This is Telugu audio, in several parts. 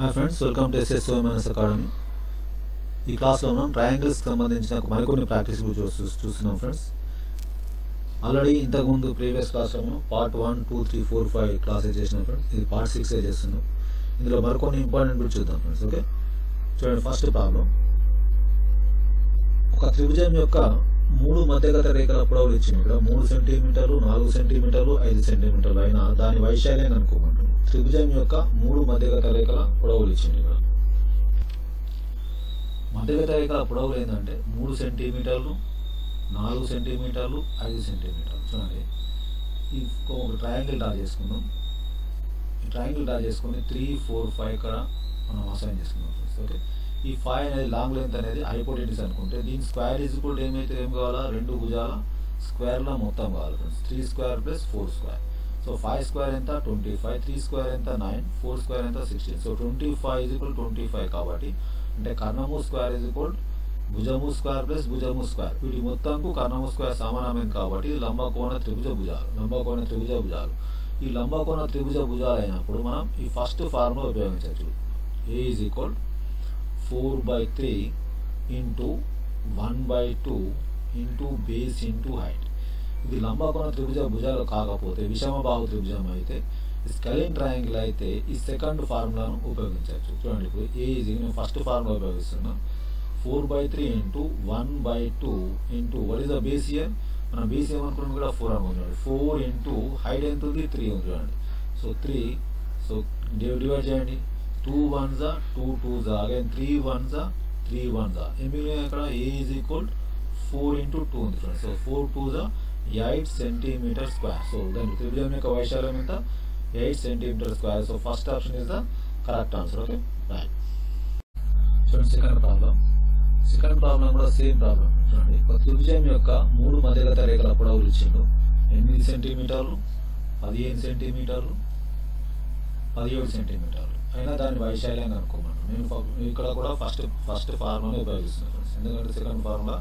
Hi friends, welcome to SSOMNS academy. ఈ క్లాస్లో మనం ట్రయాంగిల్స్కి సంబంధించిన మరికొన్ని ప్రాక్టీస్ చూస్తున్నాం ఫ్రెండ్స్. ఆల్రెడీ ఇంతకుముందు ప్రీవియస్ క్లాస్లో మనం పార్ట్ 1, 2, 3, 4, 5 క్లాసెస్ చేసినాం ఫ్రెండ్స్. ఇది పార్ట్ 6 చేస్తున్నాం. ఇందులో మరికొన్ని ఇంపార్టెంట్ కూడా చూద్దాం ఫ్రెండ్స్. ఓకే, చూడండి. ఫస్ట్ ప్రాబ్లం, ఒక త్రిభుజం యొక్క 3 మధ్యగత రేఖల పొడవులు ఇచ్చింది. ఇక్కడ 3 సెంటీమీటర్లు, 4 సెంటీమీటర్లు, 5 సెంటీమీటర్లు అయినా దాని వైశాల్యం అనుకోమంటారు. త్రిభుజం యొక్క 3 మధ్యగత రేఖల పొడవులు ఇచ్చింది. ఇక్కడ మధ్యగత రేఖల పొడవులు ఏంటంటే 3 సెంటీమీటర్లు, 4 సెంటీమీటర్లు, 5 సెంటీమీటర్లు. చూడండి, ఈ ఒక ట్రయాంగిల్ డ్రా చేసుకుందాం. ఈ ట్రయాంగిల్ డ్రా చేసుకుని 3, 4, 5 ఇక్కడ మనం అసైన్ చేసుకుందాం. ఓకే, ఈ 5 అనేది లాంగ్ లెంత్ అనేది హైపోటెన్యూస్ అనుకుంటే దీని స్క్వేర్ ఈజ్ ఈక్వల్ ఏమైతే ఏం కావాలా, 2 భుజాల స్క్వేర్లో మొత్తం కావాలి friends. 3 square plus 4 square. So 5 square ఎంత 25, 3 స్క్వేర్ ఎంత 9, 4 స్క్వేర్ ఎంత 16. సో 25 ఈజ్ ఈక్వల్ 25 కాబట్టి అంటే కర్ణము స్క్వేర్ ఈజ్ ఈక్వల్ భుజము స్క్వేర్ ప్లస్ భుజము స్క్వేర్. వీటి మొత్తంకు కర్ణము స్క్వేర్ సమానమైంది కాబట్టి లంబకోణ త్రిభుజ భుజాలు. ఈ లంబకోణ త్రిభుజ భుజాలు అయినప్పుడు మనం ఈ ఫస్ట్ ఫార్ములా ఉపయోగించవచ్చు. A is equal 4/3 into 1/2 into base into height. ఇది లంబకోణ త్రిభుజ భుజాలు కాకపోతే విషమబాహు త్రిభుజం అయితే, స్కెలిన్ ట్రయాంగిల్ అయితే ఈ సెకండ్ ఫార్ములాను ఉపయోగించవచ్చు. చూడండి, ఇప్పుడు నేను ఫస్ట్ ఫార్ములా ఉపయోగిస్తున్నా. 4/3 into 1/2 into what is the base here. మనం బేస్ ఏమనుకున్నాం కూడా 4 అనుకుంటున్నాడు. 4 ఇంటూ హైట్ ఎంత ఉంది 3 ఉంది. చూడండి, సో 3. సో డివైడ్ చేయండి. 2 1s 2 2s again 3 1s 3 1s. ఏమి ఇక్కడ A ఈజ్ ఈక్వల్ 4 ఇంటూ 2 ఉంది friends. So 4 2s 8 centimetre square. So దాని త్రిభుజం యొక్క వైశాల్యం ఎంత 8 centimetre square. So first option is the correct answer. Okay, right. చూడండి, సెకండ్ ప్రాబ్లం కూడా సేమ్ ప్రాబ్లం. చూడండి, ఒక త్రిభుజం యొక్క 3 మధ్యగత రేఖల పొడవులు ఇచ్చిండు. 8 సెంటీమీటర్లు, 15 సెంటీమీటర్లు, 17 సెంటీమీటర్లు అయినా దాని వైశాల్యాన్ని అనుకోమన్నాను. నేను ఇక్కడ కూడా ఫస్ట్ ఫార్ములా ఉపయోగిస్తున్నాను ఫ్రెండ్స్. ఎందుకంటే సెకండ్ ఫార్ములా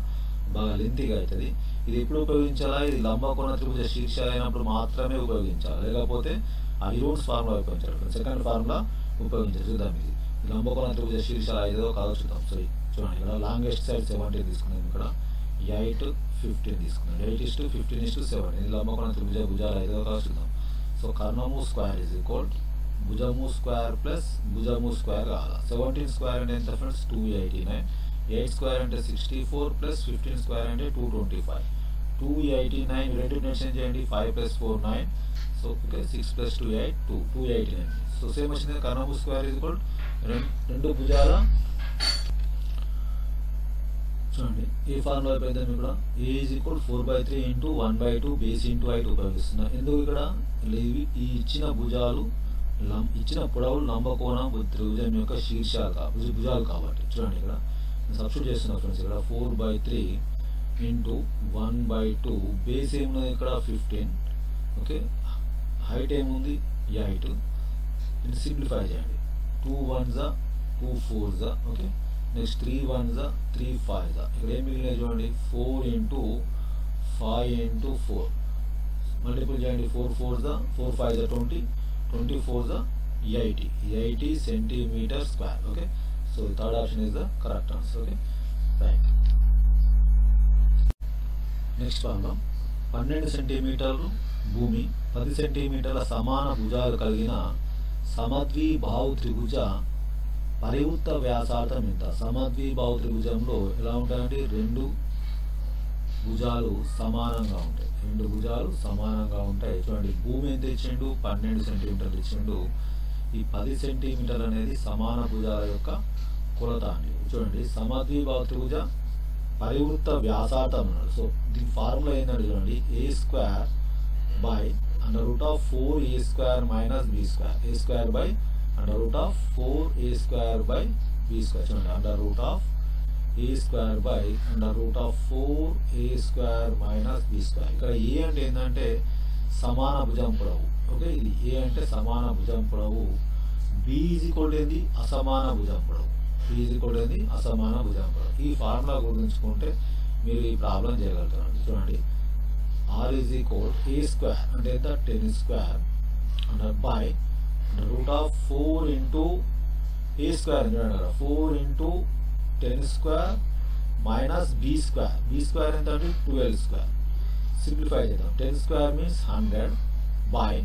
బాగా లెంతీగా అవుతుంది. ఇది ఎప్పుడు ఉపయోగించాలా, ఇది లంబకోణ త్రిభుజ శీర్షాలు అయినప్పుడు మాత్రమే ఉపయోగించాలి, లేకపోతే ఐరోన్స్ ఫార్ములా ఉపయోగించాలి. సెకండ్ ఫార్ములా ఉపయోగించాలి. చూద్దాం, ఇది లంబకోణ త్రిభుజ శీర్షాలు ఐదో కాదో చూద్దాం. సో చూడండి, ఇక్కడ లాంగెస్ట్ సైడ్ 70 తీసుకున్నాం. ఇక్కడ 8 15 తీసుకున్నాం. 8:15:7. ఇది లంబకోణ త్రిభుజ భుజాలు ఐదో కాదో చూద్దాం. సో కర్ణము స్క్వేర్ ఈజ్ ఈక్వల్ భుజము స్క్వేర్ ప్లస్ భుజము స్క్వేర్ కావాలా. 17 స్క్వేర్ అంటే ఎంత ఫ్రెండ్స్ 289. 8 స్క్వేర్ అంటే 64 ప్లస్ 15 స్క్వేర్ అంటే 225. 289 రెండు మెన్షన్ చేయండి. 5 + 4 9. So okay, 6 + 2 8 289. సో సేమ్ వచ్చింది. కర్ణము స్క్వేర్ ఈజ్ ఈక్వల్ రెండు భుజాల. చూడండి, ఏ ఫార్ములా ఉపయోగిద్దాం. ఇక్కడ A is equal 4/3 into 1/2 base into height ఉపయోగిస్తున్నా. ఎందుకు ఇక్కడ ఈ ఇచ్చిన పొడవులు లంబకోణ త్రిభుజం యొక్క భుజాలు కాబట్టి. చూడండి, ఇక్కడ సబ్స్టిట్యూట్ చేస్తున్నా ఫ్రెండ్స్. ఇక్కడ 4/3 ఇంటూ 1/2 బేస్ ఏమున్నది ఇక్కడ 15. ఓకే, హైట్ ఏముంది 8. ఇది సింప్లిఫై చేయండి. 2 1s 2 4s. Okay, next 3 1s 3 5s. ఇక్కడ ఏం మిగిలినాయి చూడండి, 4 ఇంటూ 5 ఇంటూ 4 మల్టిపుల్ చేయండి. 4 4s 4 5s 20, 24s 80 centimetre square. Okay, so third option is the correct answer. Okay, right. Next problem, 12 సెంటీమీటర్లు భూమి, 10 సెంటీమీటర్ల సమాన భుజాలు కలిగిన సమద్విబాహు త్రిభుజ పరివృత్త వ్యాసార్థం ఎంత. సమద్విబాహు త్రిభుజంలో ఎలా ఉంటాయంటే 2 భుజాలు సమానంగా ఉంటాయి. చూడండి, భూమి ఎంత ఇచ్చిండు 12 సెంటీమీటర్లు ఇచ్చిండు. ఈ 10 సెంటీమీటర్లు అనేది సమాన భుజాల యొక్క కొలత అండి. చూడండి, సమద్విబాహు త్రిభుజ పరివృత్త వ్యాసార్థం అన్నాడు. సో దీని ఫార్ములా ఏంటంటే చూడండి, A² by √4A² minus B². A² by √4A² by B². చూడండి, √A² by √4A² minus B². ఇక్కడ A అంటే ఏంటంటే సమాన భుజం పొడవు. ఓకే, ఇది A అంటే సమాన భుజం పొడవు. B ఈజ్ ఈక్వల్ ఏంది అసమాన భుజం పొడవు. ఈ ఫార్ములా గుర్తుంచుకుంటే మీరు ఈ ప్రాబ్లం చేయగలుగుతారు. చూడండి, R ఈజ్ ఈక్వల్ A² అంటే ఎంత 10² by root of 4 into A square చూడండి కదా 4 into 10 square minus b square. b square ఎంత అంటే 12 square. సింప్లిఫై చేద్దాం. 10 square means 100 by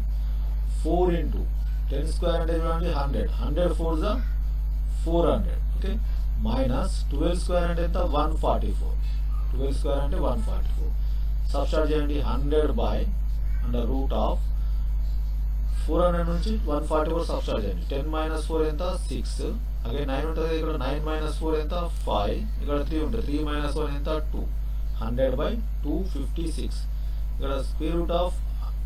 4 into 10 square అంటే చూడండి 100. 100 4 is 400. ఓకే, మైనస్ 12 square అంటే ఎంత 144. 12 square అంటే 144. సబ్స్ట్రాక్ట్ చేయండి. 100 by అండర్ రూట్ ఆఫ్ 400 నుంచి 144 సబ్స్ట్రాక్ట్ చేయండి. 10 minus 4 ఎంత 6. అగే 9 ఉంటుంది ఇక్కడ. 9 minus 4 ఎంత 5. ఇక్కడ 3 ఉంటుంది. 3 minus 1 ఎంత 2. 100 by 256. ఇక్కడ స్క్వేర్ రూట్ ఆఫ్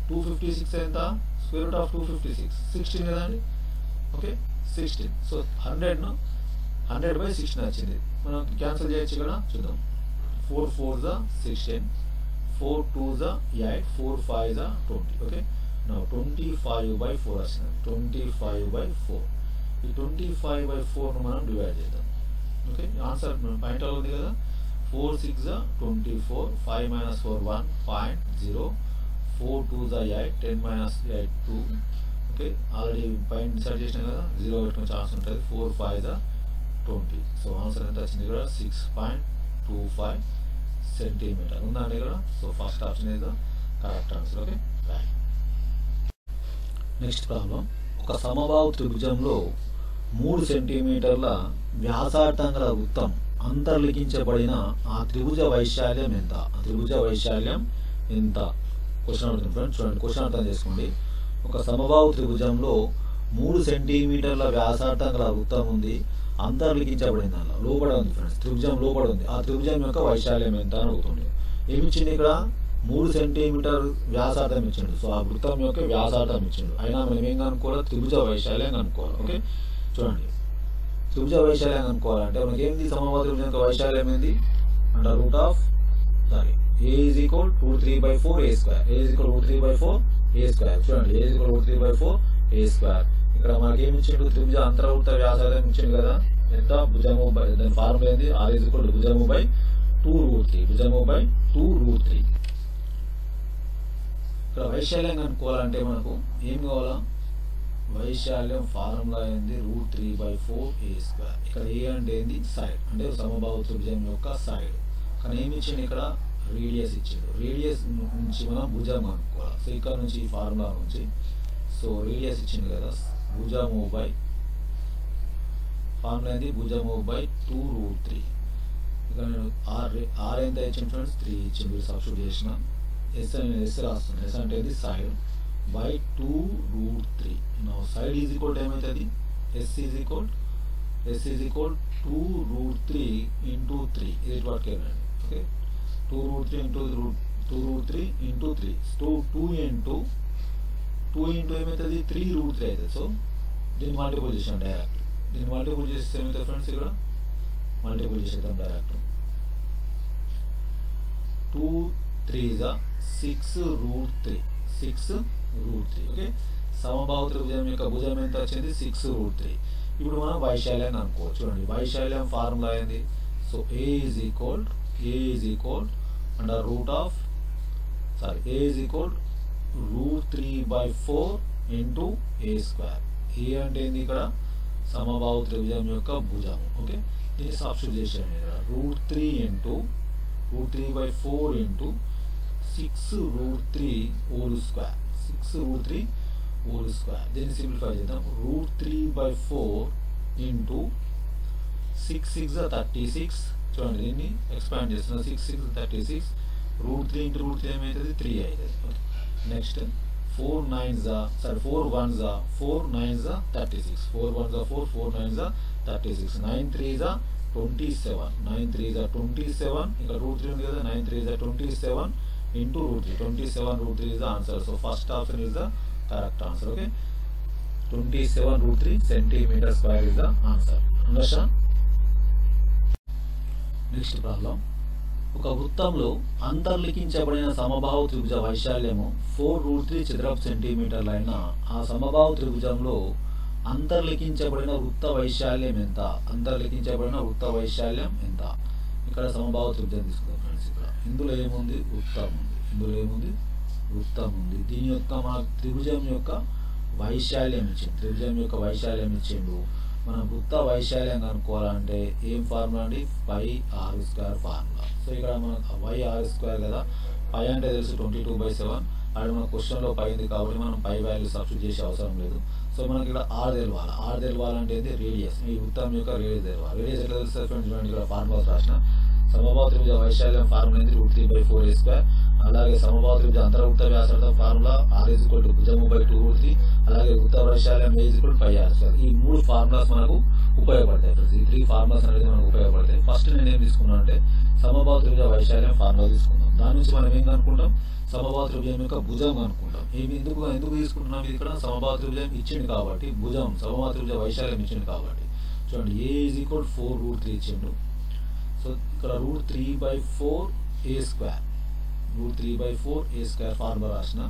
256 ఎంత స్క్వేర్ రూట్ ఆఫ్ 256 16 కదండి. ఓకే 16. సో 100 by 16 వచ్చింది. మనం క్యాన్సిల్ చేయొచ్చు. ఇక్కడ చూద్దాం. 4 4s 16, 4 2s 8, 4 5s 20. Okay, now 25 by 4 వచ్చింది. 25 by 4. ఈ 25 by 4 ను మనం డివైడ్ చేద్దాం. ఓకే, ఆన్సర్ పాయింట్ ఉంది కదా. 4 6 24, 5 minus 4 1, 0, 4 2s 8, 10 minus 8 2. Okay, already point decide చేసినాం కదా, 0 పెట్టుకునే ఛాన్స్ ఉంటుంది. 4 5s 20. సో ఆన్సర్ ఎంత వచ్చింది ఇక్కడ 6.25 సెంటీమీటర్ ఉందండి ఇక్కడ. So first option is the correct answer. Okay, right. Next problem. ఒక సమబాహు త్రిభుజంలో 3 సెంటీమీటర్ల వ్యాసార్థం గల వృత్తం అంతర్లిఖించబడిన ఆ త్రిభుజ వైశాల్యం ఎంత? త్రిభుజ వైశాల్యం ఎంత? క్వశ్చన్ అడుగుతుంది ఫ్రెండ్స్. చూడండి, క్వశ్చన్ అర్థం చేసుకోండి. ఒక సమబాహు త్రిభుజంలో 3 సెంటీమీటర్ల వ్యాసార్థం గల వృత్తం ఉంది, అంతర్లిఖించబడింది. అలా లోపల ఉంది ఫ్రెండ్స్, త్రిభుజం లోపల ఉంది. ఆ త్రిభుజం యొక్క వైశాల్యం ఎంత అని అడుగుతుంది. ఏమిచ్చింది ఇక్కడ 3 సెంటీమీటర్ వ్యాసార్థం ఇచ్చిండు. సో ఆ వృత్తం యొక్క వ్యాసార్థం ఇచ్చిండు. అయినా మనం ఏం కనుక్కోవాలి? త్రిభుజ వైశాల్యం కనుక్కోవాలి. ఓకే, చూడండి, త్రిభుజ వైశాల్యం కనుక్కోవాలంటే మనకి ఏంది? సమబాహు త్రిభుజం యొక్క వైశాల్యం ఏంది? Under root of a is equal to 3/4 a square. a is equal to 3/4 a square. చూడండి, a is equal to 3/4 a square. ఇక్కడ మనకి ఏమి ఇచ్చిండు? త్రిభుజ అంతర్వృత్త వ్యాసార్థం ఇచ్చిండు కదా. ఎంత? భుజము బై, దాని ఫార్ములా ఏంది? r is equal to భుజము బై 2√3. భుజము బై 2√3. ఇక్కడ వైశాల్యం కనుక్కోవాలంటే మనకు ఏం కావాలా? వైశాల్యం ఫార్ములా ఏంది? √3/4 a square. ఇక్కడ ఏ అంటే ఏంది? సైడ్, అంటే సమబాహు త్రిభుజం యొక్క సైడ్. కానీ ఏమి ఇచ్చిండు? ఇక్కడ రేడియస్ ఇచ్చాడు. రేడియస్ నుంచి మనం భుజం కనుక్కోవాలి. సో ఇక్కడ నుంచి ఈ ఫార్ములా నుంచి, సో రేడియస్ ఇచ్చింది కదా, భుజము బై ఫార్ములా ఏంది? భుజము బై 2√3. ఇక్కడ నేను ఆర్ ఎంత ఇచ్చింది ఫ్రెండ్స్? 3 ఇచ్చింది. సబ్స్టిట్యూట్ చేసిన ఎస్ అని ఎస్ రాస్తుంది. ఎస్ అంటే ఇది side by 2√3. Side is equal to ఏమవుతుంది? S is equal 2√3 into 3. ఇది వాట్ కేనండి. Okay, 2√3 into 2√3 into 3. So 2 into ఏమవుతుంది? 3√3 అవుతుంది. సో దీన్ని మల్టిపుల్ చేసాం డైరెక్ట్. దీన్ని మల్టిపుల్ చేస్తే ఏమవుతుంది ఫ్రెండ్స్? ఇక్కడ మల్టిపుల్ చేసేద్దాం డైరెక్ట్. 2 3s 6√3. 6√3. ఓకే, సమబాహు త్రిభుజం యొక్క భుజం ఎంత వచ్చింది? 6√3. ఇప్పుడు మనం వైశాల్యం అనుకోవచ్చు. చూడండి, వైశాల్యం ఫార్ములా ఏంది? So a is equal under root of a is equal √3/4 into a square. a అంటే ఏంది? ఇక్కడ సమబాహు త్రిభుజం యొక్క భుజం. ఓకే, దీన్ని సబ్స్టిట్యూట్ చేసేయండి. √3/4 into 6√3 whole square. 6√3 whole square. దీన్ని సింప్లిఫై చేద్దాం. √3/4 into 6 6 36. చూడండి, దీన్ని ఎక్స్పాండ్ చేస్తున్నాం. 6 6 36. √3 into √3 ఏమవుతుంది? 3 అవుతుంది. Okay, next 4 9s 4 1s 4 9s 36. 4 1s 4, 4 9s 36. 9 3s 27. 9 3s 27. ఇంకా √3 ఉంది కదా, 9 3s 27 into √3. 27√3 is the answer. So first option is the correct answer. Okay, 27√3 centimeter square is the answer. Understand? Next problem. ఒక వృత్తంలో అంతర్లిఖించబడిన సమబాహు త్రిభుజ వైశాల్యము 4√3 చదరపు సెంటీమీటర్లు అయిన ఆ సమబాహు త్రిభుజంలో అంతర్లిఖించబడిన వృత్త వైశాల్యం ఎంత? అంతర్లిఖించబడిన వృత్త వైశాల్యం ఎంత? ఇక్కడ సమబాహు త్రిభుజం తీసుకుందాం ఫ్రెండ్స్. ఇక్కడ ఇందులో ఏముంది? వృత్తం ఉంది. ఇందులో ఏముంది? వృత్తం ఉంది. దీని యొక్క మన త్రిభుజం యొక్క వైశాల్యం ఇచ్చింది. త్రిభుజం యొక్క వైశాల్యం ఇచ్చిండు. మనం వృత్త వైశాల్యం కనుక్కోవాలంటే ఏం ఫార్ములా అండి, పై ఆర్ స్క్వేర్ ఫార్ములా. సో ఇక్కడ మనకు వై ఆర్ స్క్వేర్ కదా, పై అంటే తెలుసు 22/7. అది మన క్వశ్చన్లో పై ఉంది కాబట్టి మనం పై వాల్యూ సబ్స్టిట్యూట్ చేసే అవసరం లేదు. సో మనకి ఇక్కడ ఆర్ తెలవాలి. ఆర్ తెలవాలంటే ఏంటి, రేడియస్. ఈ వృత్తం యొక్క రేడియస్ తెలవాలి. రేడియస్ ఎట్లా తెలుస్తుంది ఫ్రెండ్స్, చూడండి ఇక్కడ ఫార్ములాస్ రాసిన. సమబాహు త్రిభుజ వైశాల్యం ఫార్ములా ఏంటి, √3/4a². అలాగే సమబాహు త్రిభుజ అంతర్వృత్త వ్యాసార్థం ఫార్ములా r = భుజము/2√3. అలాగే వృత్త వైశాల్యం a = πr². ఈ 3 ఫార్ములాస్ మనకు ఉపయోగపడతాయి ఫ్రెండ్స్. ఈ 3 ఫార్ములాస్ అనేది మనకు ఉపయోగపడతాయి. ఫస్ట్ నేను ఏం తీసుకున్నాను అంటే సమబాహు త్రిభుజ వైశాల్యం ఫార్ములా తీసుకుందాం. దాని నుంచి మనం ఏం కనుక్కుంటాం, సమబాహు త్రిభుజం యొక్క భుజం కనుక్కుంటాం. ఎందుకు తీసుకుంటున్నాం, ఇది ఇక్కడ సమబాహు త్రిభుజం ఇచ్చింది కాబట్టి, భుజం సమబాహు త్రిభుజ వైశాల్యం ఇచ్చింది కాబట్టి. చూడండి a = 4√3 ఇచ్చిండు. సో ఇక్కడ √3/4a², √3/4a² ఫార్ములా రాసిన.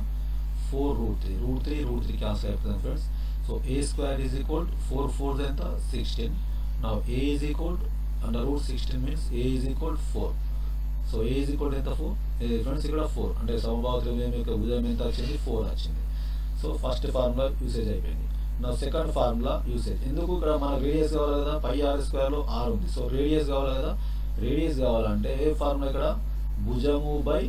4√3, √3 క్యాన్సిల్ అయిపోతుంది ఫ్రెండ్స్. సో a² = 4 4 ఎంత 16. Now a √16 means a = 4. So a = ఎంత 4 ఫ్రెండ్స్, ఇక్కడ 4 అంటే సమబాహు త్రిభుజం యొక్క భుజం ఎంత వచ్చింది, 4 వచ్చింది. సో ఫస్ట్ ఫార్ములా యూసేజ్ అయిపోయింది. నా సెకండ్ ఫార్ములా యూసేజ్. ఎందుకు, ఇక్కడ మనకు రేడియస్ కావాలి కదా, పై r² r ఉంది. సో రేడియస్ కావాలి కదా, రేడియస్ కావాలంటే ఏ ఫార్ములా ఇక్కడ, భుజము/2√3,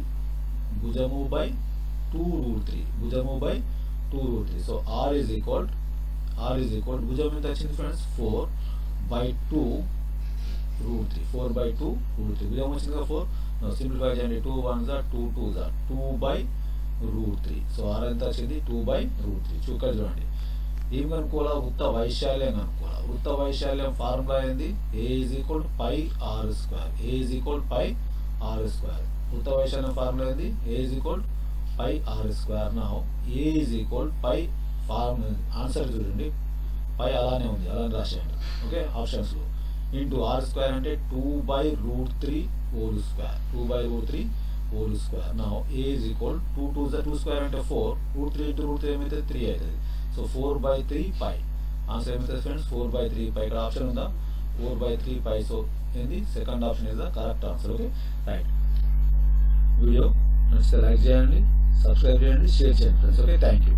భుజము/2√3. సో r = భుజం ఎంత వచ్చింది ఫ్రెండ్స్, 4/2√3, 4/2√3. భుజం వచ్చింది కదా 4. సింప్లిఫై చేయండి, 2 1s 2 2s 2/√3. సో r ఎంత వచ్చింది, 2/√3. చుక్కలు చూడండి. ఏం కనుక్కోవాలా, వృత్త వైశాల్యం కనుక్కోవాలా. వృత్త వైశాల్యం ఫార్ములా ఏంది, a = πr², a = πr². వృత్త వైశాల్యం ఫార్ములా ఏంది, a = πr². నా a = π ఫార్ములా ఆన్సర్ చూడండి, పై అలానే ఉంది, అలానే రాసేయండి. ఓకే, ఆప్షన్స్లో ఇంటూ r² అంటే 2/√3², 2/√3². నా a = 2 2s 2² అంటే 4, √3 × √3 ఏమైతే 3 అవుతుంది. సో 4/3π ఆన్సర్ ఏమవుతుంది ఫ్రెండ్స్, 4/3π. ఇక్కడ ఆప్షన్ ఉందా, 4/3π. సో ఏంది, second option is the correct answer. Okay, right. Video నచ్చితే లైక్ చేయండి, సబ్స్క్రైబ్ చేయండి, షేర్ చేయండి ఫ్రెండ్స్. Okay, thank you.